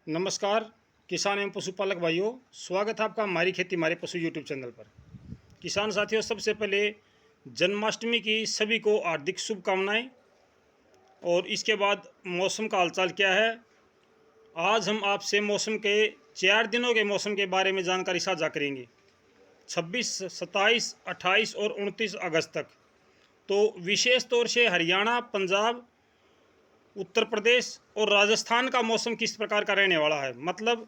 नमस्कार किसान एवं पशुपालक भाइयों, स्वागत है आपका हमारी खेती हमारे पशु यूट्यूब चैनल पर। किसान साथियों, सबसे पहले जन्माष्टमी की सभी को हार्दिक शुभकामनाएं। और इसके बाद मौसम का हालचाल क्या है, आज हम आपसे मौसम के 4 दिनों के मौसम के बारे में जानकारी साझा करेंगे। 26, 27, 28 और 29 अगस्त तक। तो विशेष तौर से हरियाणा, पंजाब, उत्तर प्रदेश और राजस्थान का मौसम किस प्रकार का रहने वाला है, मतलब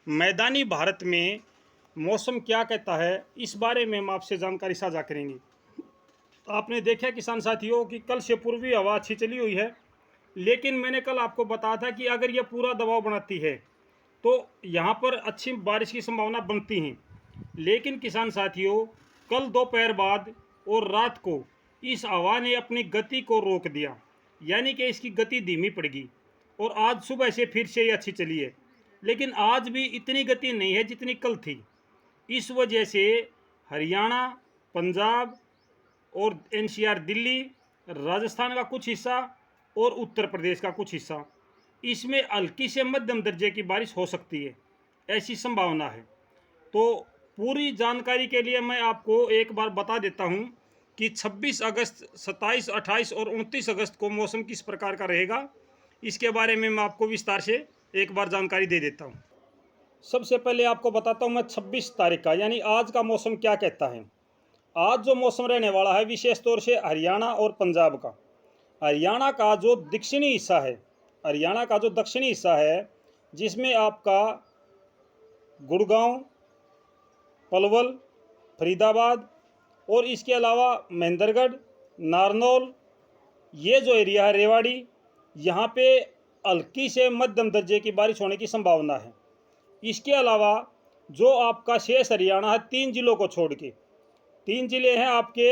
मैदानी भारत में मौसम क्या कहता है, इस बारे में हम आपसे जानकारी साझा करेंगे। आपने देखा किसान साथियों कि कल से पूर्वी हवा अच्छी चली हुई है, लेकिन मैंने कल आपको बताया था कि अगर यह पूरा दबाव बनाती है तो यहाँ पर अच्छी बारिश की संभावना बनती है। लेकिन किसान साथियों, कल दोपहर बाद और रात को इस हवा ने अपनी गति को रोक दिया, यानी कि इसकी गति धीमी पड़ गई और आज सुबह से फिर से ये अच्छी चली है। लेकिन आज भी इतनी गति नहीं है जितनी कल थी। इस वजह से हरियाणा, पंजाब और एनसीआर दिल्ली, राजस्थान का कुछ हिस्सा और उत्तर प्रदेश का कुछ हिस्सा, इसमें हल्की से मध्यम दर्जे की बारिश हो सकती है, ऐसी संभावना है। तो पूरी जानकारी के लिए मैं आपको एक बार बता देता हूं कि 26 अगस्त, 27, 28 और 29 अगस्त को मौसम किस प्रकार का रहेगा। इसके बारे में मैं आपको विस्तार से एक बार जानकारी दे देता हूं। सबसे पहले आपको बताता हूं मैं 26 तारीख का, यानी आज का मौसम क्या कहता है। आज जो मौसम रहने वाला है विशेष तौर से हरियाणा और पंजाब का। हरियाणा का जो दक्षिणी हिस्सा है, जिसमें आपका गुड़गांव, पलवल, फरीदाबाद और इसके अलावा महेंद्रगढ़, नारनौल, ये जो एरिया है रेवाड़ी, यहाँ पे हल्की से मध्यम दर्जे की बारिश होने की संभावना है। इसके अलावा जो आपका शेष हरियाणा है, 3 जिलों को छोड़ के, 3 जिले हैं आपके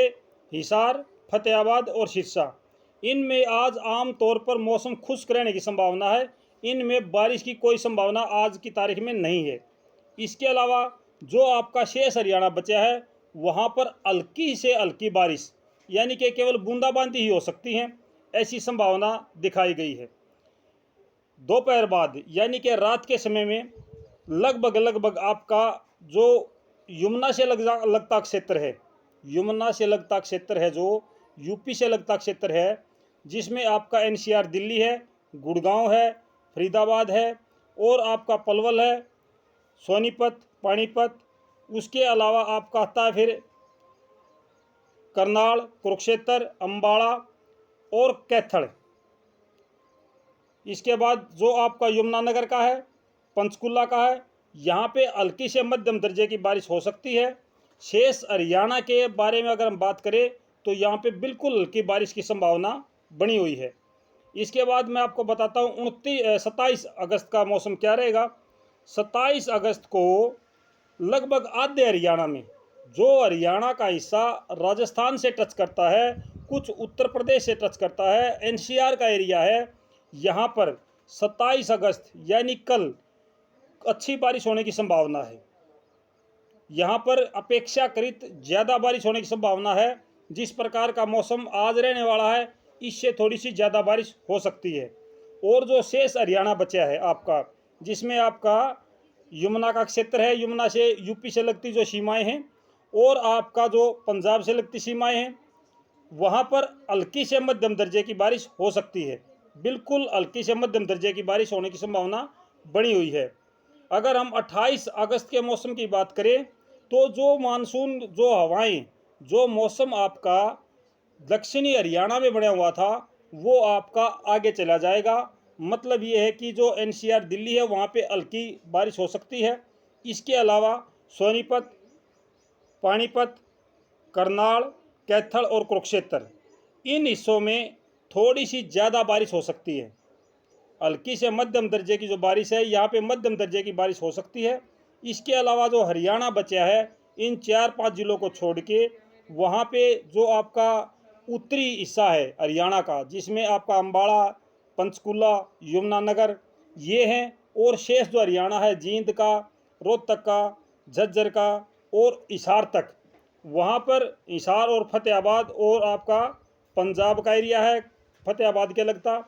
हिसार, फतेहाबाद और सिरसा, इनमें आज आम तौर पर मौसम खुश्क रहने की संभावना है। इनमें बारिश की कोई संभावना आज की तारीख में नहीं है। इसके अलावा जो आपका शेष हरियाणा बचा है, वहाँ पर हल्की से हल्की बारिश, यानी कि केवल बूंदाबांदी ही हो सकती है, ऐसी संभावना दिखाई गई है। दोपहर बाद यानी कि रात के समय में लगभग आपका जो यमुना से लगता क्षेत्र है, जो यूपी से लगता क्षेत्र है, जिसमें आपका एनसीआर दिल्ली है, गुड़गांव है, फरीदाबाद है और आपका पलवल है, सोनीपत, पानीपत, उसके अलावा आपका आता है फिर करनाल, कुरुक्षेत्र, अम्बाड़ा और कैथल। इसके बाद जो आपका यमुनानगर का है, पंचकुला का है, यहाँ पे हल्की से मध्यम दर्जे की बारिश हो सकती है। शेष हरियाणा के बारे में अगर हम बात करें तो यहाँ पे बिल्कुल हल्की बारिश की संभावना बनी हुई है। इसके बाद मैं आपको बताता हूँ 27 अगस्त का मौसम क्या रहेगा। 27 अगस्त को लगभग आधे हरियाणा में, जो हरियाणा का हिस्सा राजस्थान से टच करता है, कुछ उत्तर प्रदेश से टच करता है, एनसीआर का एरिया है, यहाँ पर 27 अगस्त यानी कल अच्छी बारिश होने की संभावना है। यहाँ पर अपेक्षाकृत ज़्यादा बारिश होने की संभावना है। जिस प्रकार का मौसम आज रहने वाला है, इससे थोड़ी सी ज़्यादा बारिश हो सकती है। और जो शेष हरियाणा बचा है आपका, जिसमें आपका यमुना का क्षेत्र है, यमुना से यूपी से लगती जो सीमाएं हैं और आपका जो पंजाब से लगती सीमाएं हैं, वहाँ पर हल्की से मध्यम दर्जे की बारिश हो सकती है। बिल्कुल हल्की से मध्यम दर्जे की बारिश होने की संभावना बनी हुई है। अगर हम 28 अगस्त के मौसम की बात करें तो जो मानसून, जो हवाएं, जो मौसम आपका दक्षिणी हरियाणा में बना हुआ था, वो आपका आगे चला जाएगा। मतलब ये है कि जो एनसीआर दिल्ली है, वहाँ पे हल्की बारिश हो सकती है। इसके अलावा सोनीपत, पानीपत, करनाल, कैथल और कुरुक्षेत्र, इन हिस्सों में थोड़ी सी ज़्यादा बारिश हो सकती है। हल्की से मध्यम दर्जे की जो बारिश है, यहाँ पे मध्यम दर्जे की बारिश हो सकती है। इसके अलावा जो हरियाणा बचा है, इन 4-5 जिलों को छोड़ के, वहाँ पे जो आपका उत्तरी हिस्सा है हरियाणा का, जिसमें आपका अम्बाड़ा, पंचकुला, यमुनानगर ये हैं, और शेष जो हरियाणा है जींद का, रोहतक का, झज्जर का और हिसार तक, वहाँ पर हिसार और फतेहाबाद और आपका पंजाब का एरिया है, फतेहाबाद के लगता,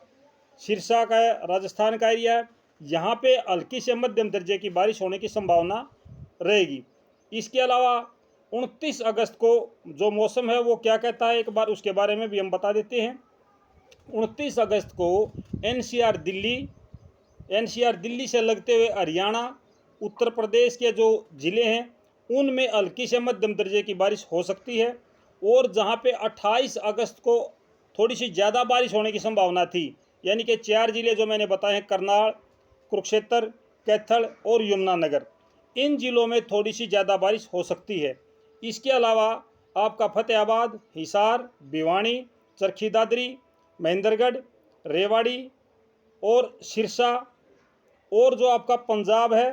सिरसा का है, राजस्थान का एरिया है, यहाँ पे हल्की से मध्यम दर्जे की बारिश होने की संभावना रहेगी। इसके अलावा 29 अगस्त को जो मौसम है वो क्या कहता है, एक बार उसके बारे में भी हम बता देते हैं। 29 अगस्त को एनसीआर दिल्ली से लगते हुए हरियाणा, उत्तर प्रदेश के जो ज़िले हैं उनमें हल्की से मध्यम दर्जे की बारिश हो सकती है। और जहां पे 28 अगस्त को थोड़ी सी ज़्यादा बारिश होने की संभावना थी, यानी कि 4 ज़िले जो मैंने बताए हैं, करनाल, कुरुक्षेत्र, कैथल और यमुनानगर, इन ज़िलों में थोड़ी सी ज़्यादा बारिश हो सकती है। इसके अलावा आपका फतेहाबाद, हिसार, भिवानी, चरखी दादरी, महेंद्रगढ़, रेवाड़ी और सिरसा, और जो आपका पंजाब है,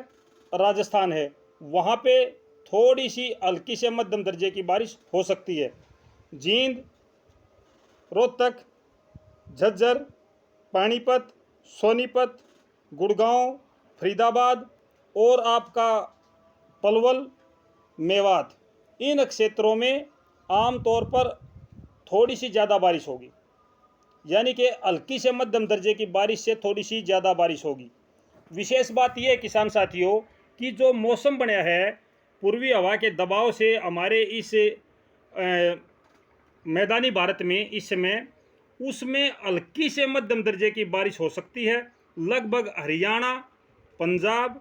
राजस्थान है, वहाँ पे थोड़ी सी हल्की से मध्यम दर्जे की बारिश हो सकती है। जींद, रोहतक, झज्जर, पानीपत, सोनीपत, गुड़गांव, फरीदाबाद और आपका पलवल, मेवात, इन क्षेत्रों में आमतौर पर थोड़ी सी ज़्यादा बारिश होगी, यानी कि हल्की से मध्यम दर्जे की बारिश से थोड़ी सी ज़्यादा बारिश होगी। विशेष बात यह है किसान साथियों कि जो मौसम बना है पूर्वी हवा के दबाव से हमारे इस मैदानी भारत में इस समय, उसमें हल्की से मध्यम दर्जे की बारिश हो सकती है। लगभग हरियाणा, पंजाब,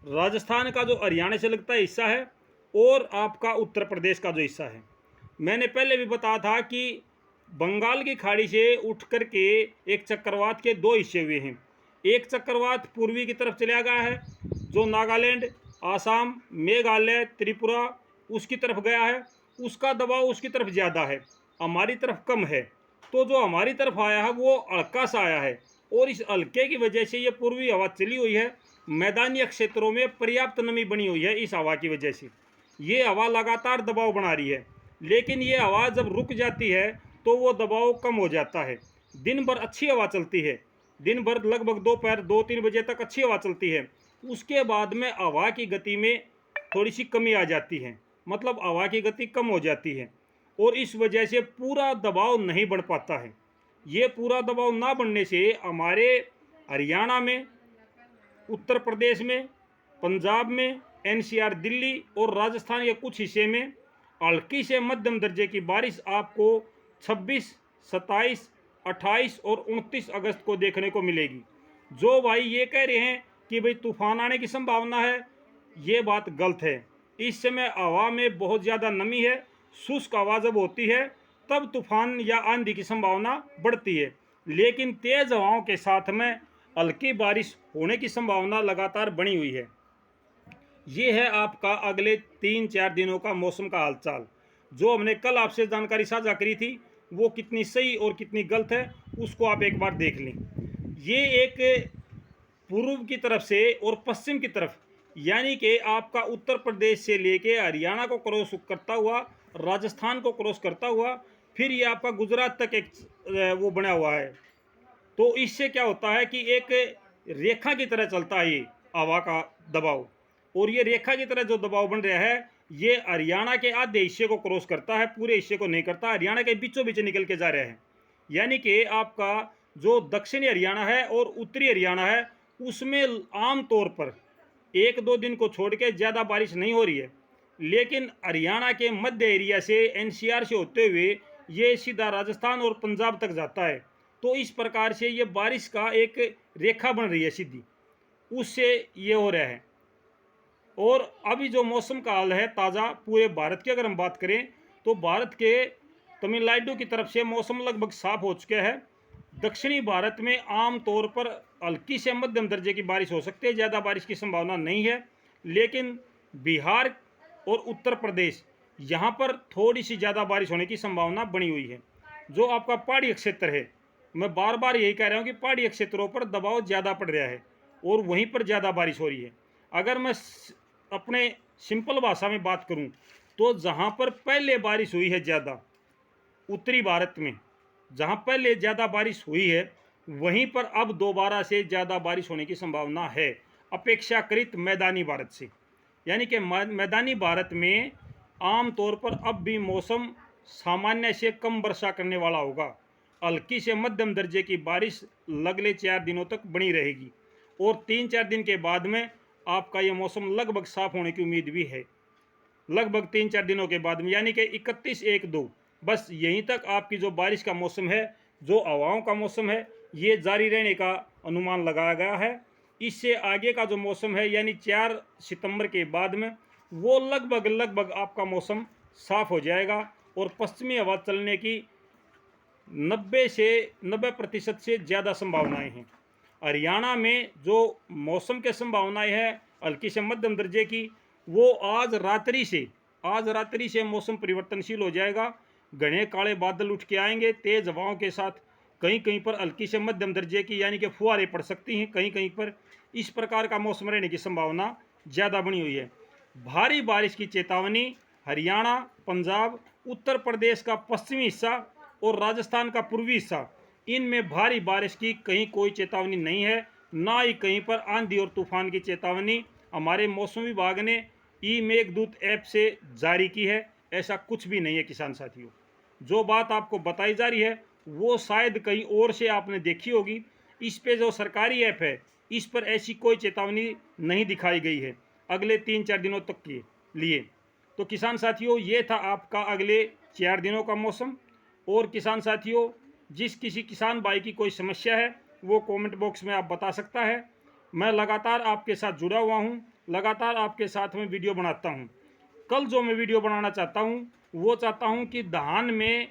राजस्थान का जो हरियाणा से लगता है हिस्सा है और आपका उत्तर प्रदेश का जो हिस्सा है। मैंने पहले भी बताया था कि बंगाल की खाड़ी से उठ कर के एक चक्रवात के दो हिस्से हुए हैं। एक चक्रवात पूर्वी की तरफ चला गया है जो नागालैंड, आसाम, मेघालय, त्रिपुरा उसकी तरफ गया है, उसका दबाव उसकी तरफ ज़्यादा है, हमारी तरफ कम है। तो जो हमारी तरफ आया है वो हल्का सा आया है और इस हल्के की वजह से ये पूर्वी हवा चली हुई है। मैदानी क्षेत्रों में पर्याप्त नमी बनी हुई है। इस हवा की वजह से ये हवा लगातार दबाव बना रही है, लेकिन ये हवा जब रुक जाती है तो वो दबाव कम हो जाता है। दिन भर अच्छी हवा चलती है, दिन भर लगभग दोपहर 2-3 बजे तक अच्छी हवा चलती है। उसके बाद में हवा की गति में थोड़ी सी कमी आ जाती है, मतलब हवा की गति कम हो जाती है और इस वजह से पूरा दबाव नहीं बन पाता है। ये पूरा दबाव ना बनने से हमारे हरियाणा में, उत्तर प्रदेश में, पंजाब में, एनसीआर दिल्ली और राजस्थान के कुछ हिस्से में हल्की से मध्यम दर्जे की बारिश आपको 26, 27, 28 और 29 अगस्त को देखने को मिलेगी। जो भाई ये कह रहे हैं कि भाई तूफान आने की संभावना है, ये बात गलत है। इस समय हवा में बहुत ज़्यादा नमी है, शुष्क हवा जब होती है तब तूफान या आंधी की संभावना बढ़ती है, लेकिन तेज़ हवाओं के साथ में हल्की बारिश होने की संभावना लगातार बनी हुई है। ये है आपका अगले 3-4 दिनों का मौसम का हालचाल। जो हमने कल आपसे जानकारी साझा करी थी वो कितनी सही और कितनी गलत है उसको आप एक बार देख लें। ये एक पूर्व की तरफ से और पश्चिम की तरफ, यानी कि आपका उत्तर प्रदेश से लेके हरियाणा को क्रॉस करता हुआ, राजस्थान को क्रॉस करता हुआ, फिर ये आपका गुजरात तक एक वो बना हुआ है। तो इससे क्या होता है कि एक रेखा की तरह चलता है ये हवा का दबाव, और ये रेखा की तरह जो दबाव बन रहा है ये हरियाणा के आधे हिस्से को क्रॉस करता है, पूरे हिस्से को नहीं करता, हरियाणा के बीचों बीच निकल के जा रहा है। यानी कि आपका जो दक्षिणी हरियाणा है और उत्तरी हरियाणा है उसमें आम तौर पर 1-2 दिन को छोड़ के ज़्यादा बारिश नहीं हो रही है, लेकिन हरियाणा के मध्य एरिया से एनसीआर से होते हुए ये सीधा राजस्थान और पंजाब तक जाता है। तो इस प्रकार से ये बारिश का एक रेखा बन रही है सीधी, उससे ये हो रहा है। और अभी जो मौसम का हाल है ताज़ा पूरे भारत की अगर हम बात करें तो भारत के तमिलनाडु की तरफ से मौसम लगभग साफ हो चुका है। दक्षिणी भारत में आम तौर पर हल्की से मध्यम दर्जे की बारिश हो सकती है, ज़्यादा बारिश की संभावना नहीं है, लेकिन बिहार और उत्तर प्रदेश यहाँ पर थोड़ी सी ज़्यादा बारिश होने की संभावना बनी हुई है। जो आपका पहाड़ी क्षेत्र है, मैं बार बार यही कह रहा हूँ कि पहाड़ी क्षेत्रों पर दबाव ज़्यादा पड़ रहा है और वहीं पर ज़्यादा बारिश हो रही है। अगर मैं अपने सिंपल भाषा में बात करूं तो जहां पर पहले बारिश हुई है ज़्यादा, उत्तरी भारत में जहां पहले ज़्यादा बारिश हुई है, वहीं पर अब दोबारा से ज़्यादा बारिश होने की संभावना है अपेक्षाकृत मैदानी भारत से। यानी कि मैदानी भारत में आम तौर पर अब भी मौसम सामान्य से कम वर्षा करने वाला होगा। हल्की से मध्यम दर्जे की बारिश अगले 4 दिनों तक बनी रहेगी और 3-4 दिन के बाद में आपका ये मौसम लगभग साफ होने की उम्मीद भी है, लगभग 3-4 दिनों के बाद में, यानी कि 31-1-2 बस यहीं तक आपकी जो बारिश का मौसम है, जो हवाओं का मौसम है, ये जारी रहने का अनुमान लगाया गया है। इससे आगे का जो मौसम है यानी 4 सितंबर के बाद में वो लगभग आपका मौसम साफ हो जाएगा और पश्चिमी हवा चलने की 90% से ज़्यादा संभावनाएं हैं। हरियाणा में जो मौसम के संभावनाएं हैं हल्की से मध्यम दर्जे की, वो आज रात्रि से मौसम परिवर्तनशील हो जाएगा। घने काले बादल उठ के आएंगे तेज हवाओं के साथ, कहीं कहीं पर हल्की से मध्यम दर्जे की यानी कि फुहारें पड़ सकती हैं कहीं कहीं पर। इस प्रकार का मौसम रहने की संभावना ज़्यादा बनी हुई है। भारी बारिश की चेतावनी हरियाणा, पंजाब, उत्तर प्रदेश का पश्चिमी हिस्सा और राजस्थान का पूर्वी हिस्सा, इनमें भारी बारिश की कहीं कोई चेतावनी नहीं है, ना ही कहीं पर आंधी और तूफान की चेतावनी हमारे मौसम विभाग ने ई मेघदूत ऐप से जारी की है। ऐसा कुछ भी नहीं है किसान साथियों। जो बात आपको बताई जा रही है वो शायद कहीं और से आपने देखी होगी। इस पे जो सरकारी ऐप है इस पर ऐसी कोई चेतावनी नहीं दिखाई गई है अगले 3-4 दिनों तक के लिए। तो किसान साथियों, ये था आपका अगले 4 दिनों का मौसम। और किसान साथियों, जिस किसी किसान भाई की कोई समस्या है वो कमेंट बॉक्स में आप बता सकता है। मैं लगातार आपके साथ जुड़ा हुआ हूँ, लगातार आपके साथ में वीडियो बनाता हूँ। कल जो मैं वीडियो बनाना चाहता हूँ वो चाहता हूँ कि धान में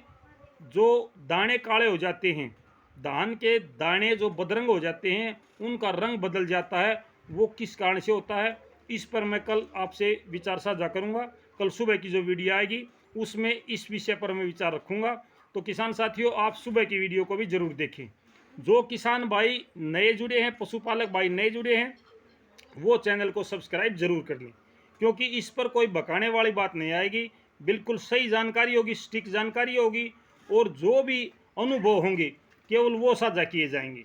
जो दाने काले हो जाते हैं, धान के दाने जो बदरंग हो जाते हैं, उनका रंग बदल जाता है, वो किस कारण से होता है, इस पर मैं कल आपसे विचार साझा करूँगा। कल सुबह की जो वीडियो आएगी उसमें इस विषय पर मैं विचार रखूँगा। तो किसान साथियों, आप सुबह की वीडियो को भी ज़रूर देखें। जो किसान भाई नए जुड़े हैं, पशुपालक भाई नए जुड़े हैं, वो चैनल को सब्सक्राइब जरूर कर लें, क्योंकि इस पर कोई बकाने वाली बात नहीं आएगी। बिल्कुल सही जानकारी होगी, सटीक जानकारी होगी, और जो भी अनुभव होंगे केवल वो साझा किए जाएंगे।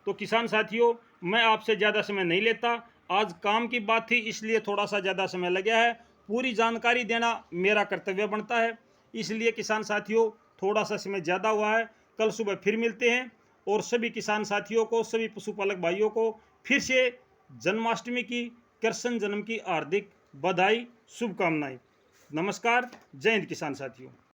तो किसान साथियों, मैं आपसे ज़्यादा समय नहीं लेता, आज काम की बात थी इसलिए थोड़ा सा ज़्यादा समय लग गया है। पूरी जानकारी देना मेरा कर्तव्य बनता है, इसलिए किसान साथियों थोड़ा सा समय ज़्यादा हुआ है। कल सुबह फिर मिलते हैं, और सभी किसान साथियों को, सभी पशुपालक भाइयों को फिर से जन्माष्टमी की, कृष्ण जन्म की हार्दिक बधाई, शुभकामनाएं। नमस्कार, जय हिंद किसान साथियों।